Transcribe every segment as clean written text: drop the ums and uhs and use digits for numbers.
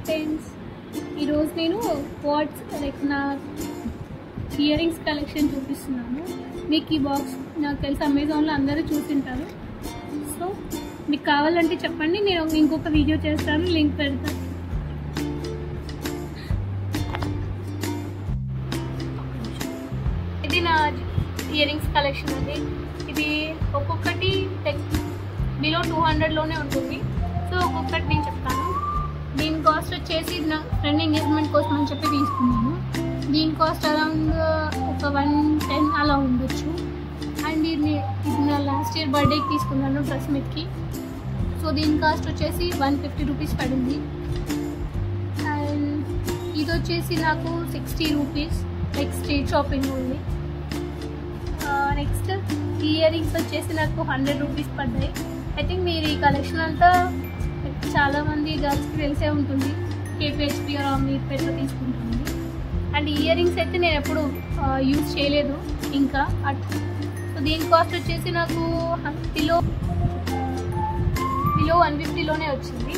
Friends, ఈరోజు నేను నా ఇయర్ రింగ్స్ కలెక్షన్ చూపిస్తున్నాను. మీకు ఈ బాక్స్ నాకు తెలిసి అమెజాన్లో అందరూ చూసింటారు. సో మీకు కావాలంటే చెప్పండి, నేను ఇంకొక వీడియో చేస్తాను, లింక్ పెడతాను. ఇది నా ఇయర్ రింగ్స్ కలెక్షన్ అండి. ఇది ఒక్కొక్కటి బిలో 200లోనే ఉంటుంది. సో ఒక్కొక్కటి నేను చెప్తాను. దీని కాస్ట్ వచ్చేసి నా ఫ్రెండ్ ఎంగేజ్మెంట్ కోసం అని చెప్పి తీసుకున్నాను. దీని కాస్ట్ అరౌండ్ ఒక 110 అలా ఉండొచ్చు. అండ్ ఇది నా లాస్ట్ ఇయర్ బర్త్డేకి తీసుకున్నాను డ్రెస్ మీదకి. సో దీని కాస్ట్ వచ్చేసి 150 రూపీస్ పడింది. అండ్ ఇది వచ్చేసి నాకు 60 రూపీస్, లైక్ స్ట్రీట్ షాపింగ్ ఉంది. నెక్స్ట్ ఇయర్ రింగ్స్ వచ్చేసి నాకు 100 రూపీస్ పడ్డాయి. ఐ థింక్ మీరు ఈ కలెక్షన్ అంతా చాలామంది గర్ల్స్కి తెలిసే ఉంటుంది. కేపీహెచ్పి మీర్పేటలో తీసుకుంటుంది. అండ్ ఇయర్ రింగ్స్ అయితే నేను ఎప్పుడు యూజ్ చేయలేదు ఇంకా. సో దీని కాస్ట్ వచ్చేసి నాకు బిలో 150లోనే వచ్చింది.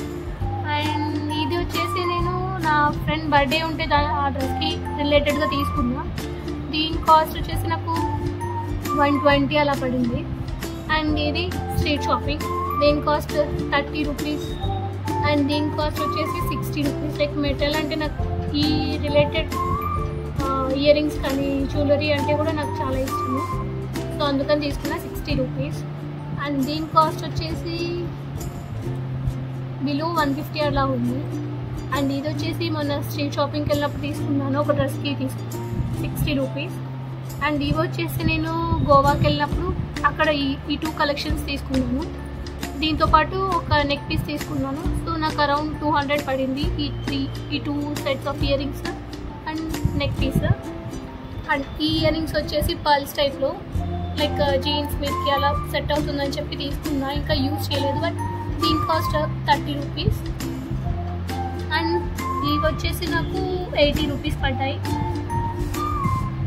అండ్ ఇది వచ్చేసి నేను నా ఫ్రెండ్ బర్త్డే ఉంటే ఆ డ్రెస్కి రిలేటెడ్గా తీసుకున్నా. దీని కాస్ట్ వచ్చేసి నాకు 120 అలా పడింది. అండ్ ఇది స్ట్రీట్ షాపింగ్, దీని కాస్ట్ 30 రూపీస్. అండ్ దీని కాస్ట్ వచ్చేసి 60 రూపీస్. లైక్ మెటల్ అంటే నాకు ఈ రిలేటెడ్ ఇయర్ రింగ్స్ కానీ జ్యువెలరీ అంటే కూడా నాకు చాలా ఇష్టము. సో అందుకని తీసుకున్న 60 రూపీస్. అండ్ దీని కాస్ట్ వచ్చేసి బిలో 150 అలా ఉంది. అండ్ ఇది వచ్చేసి మొన్న స్ట్రీట్ షాపింగ్కి వెళ్ళినప్పుడు తీసుకున్నాను, ఒక డ్రెస్కి 60 రూపీస్. అండ్ ఇవి వచ్చేసి నేను గోవాకి వెళ్ళినప్పుడు అక్కడ ఈ 2 కలెక్షన్స్ తీసుకున్నాను. దీంతోపాటు ఒక నెక్ పీస్ తీసుకున్నాను. సో నాకు అరౌండ్ 200 పడింది ఈ 2 sets of ear rings and neck piece. And ఈ ఇయర్ రింగ్స్ వచ్చేసి పర్ల్స్ టైప్లో, లైక్ జీన్స్ మీదకి అలా సెట్ అవుతుందని చెప్పి తీసుకున్నా. ఇంకా యూజ్ చేయలేదు. బట్ దీని కాస్ట్ 30 రూపీస్. అండ్ ఇవి వచ్చేసి నాకు 80 రూపీస్ పడ్డాయి.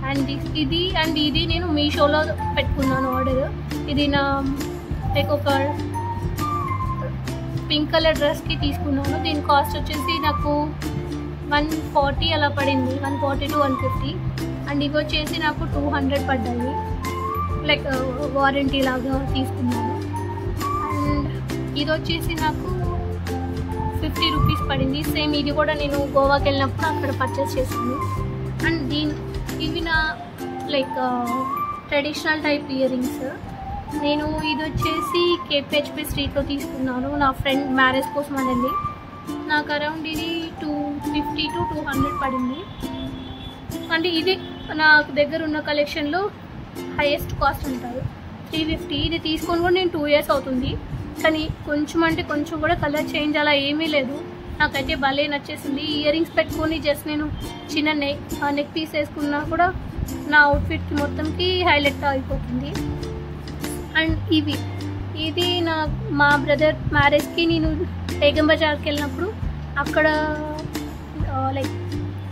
అండ్ ఇది నేను మీషోలో పెట్టుకున్నాను ఆర్డర్. ఇది నా లైక్ ఒక పింక్ కలర్ డ్రెస్కి తీసుకున్నాను. దీని కాస్ట్ వచ్చేసి నాకు 140 అలా పడింది, 140 to 150. అండ్ ఇవి వచ్చేసి నాకు 200 పడ్డాయి, లైక్ వారంటీ లాగా తీసుకున్నాను. అండ్ ఇది వచ్చేసి నాకు 50 రూపీస్ పడింది. సేమ్ ఇది కూడా నేను గోవాకి వెళ్ళినప్పుడు అక్కడ పర్చేస్ చేశాను. అండ్ ఇవి నా like traditional type ear rings. నేను ఇది వచ్చేసి కేపీహెచ్పి స్ట్రీట్లో తీసుకున్నాను నా ఫ్రెండ్ మ్యారేజ్ కోసం అనేది. నాకు అరౌండ్ ఇది 250 to 200 పడింది. అంటే ఇది నాకు దగ్గర ఉన్న కలెక్షన్లో హైయెస్ట్ కాస్ట్ ఉంటుంది, 350. ఇది తీసుకొని కూడా నేను 2 years అవుతుంది. కానీ కొంచెం కూడా కలర్ చేంజ్ అలా ఏమీ లేదు. నాకైతే భలే నచ్చేసింది. ఇయర్ రింగ్స్ పెట్టుకొని జస్ట్ నేను చిన్న నెక్ పీస్ వేసుకున్నా కూడా నా అవుట్ఫిట్కి మొత్తంకి హైలైట్ అయిపోతుంది. అండ్ ఇది మా బ్రదర్ మ్యారేజ్కి నేను బేగం బజార్కి వెళ్ళినప్పుడు అక్కడ లైక్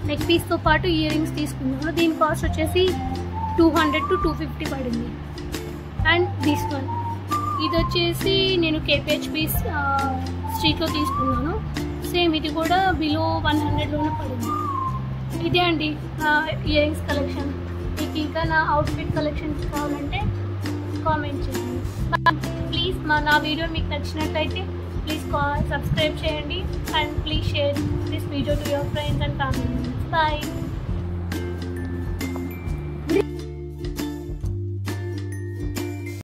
నెక్ పీస్తో పాటు ఇయర్ రింగ్స్ తీసుకున్నాను. దీని కాస్ట్ వచ్చేసి 200 to 250 పడింది. అండ్ దిస్ వన్, ఇది వచ్చేసి నేను కేపీహెచ్పి స్ట్రీట్లో తీసుకున్నాను. సేమ్ ఇది కూడా బిలో 100లోనే పడింది. ఇదే అండి నా ఇయర్ రింగ్స్ కలెక్షన్. మీకు ఇంకా నా అవుట్ఫిట్ కలెక్షన్స్ కావాలంటే కామెంట్ చేయండి. ప్లీజ్ నా వీడియో మీకు నచ్చినట్లయితే ప్లీజ్ సబ్స్క్రైబ్ చేయండి. And please share this video to your friends and family members. Bye.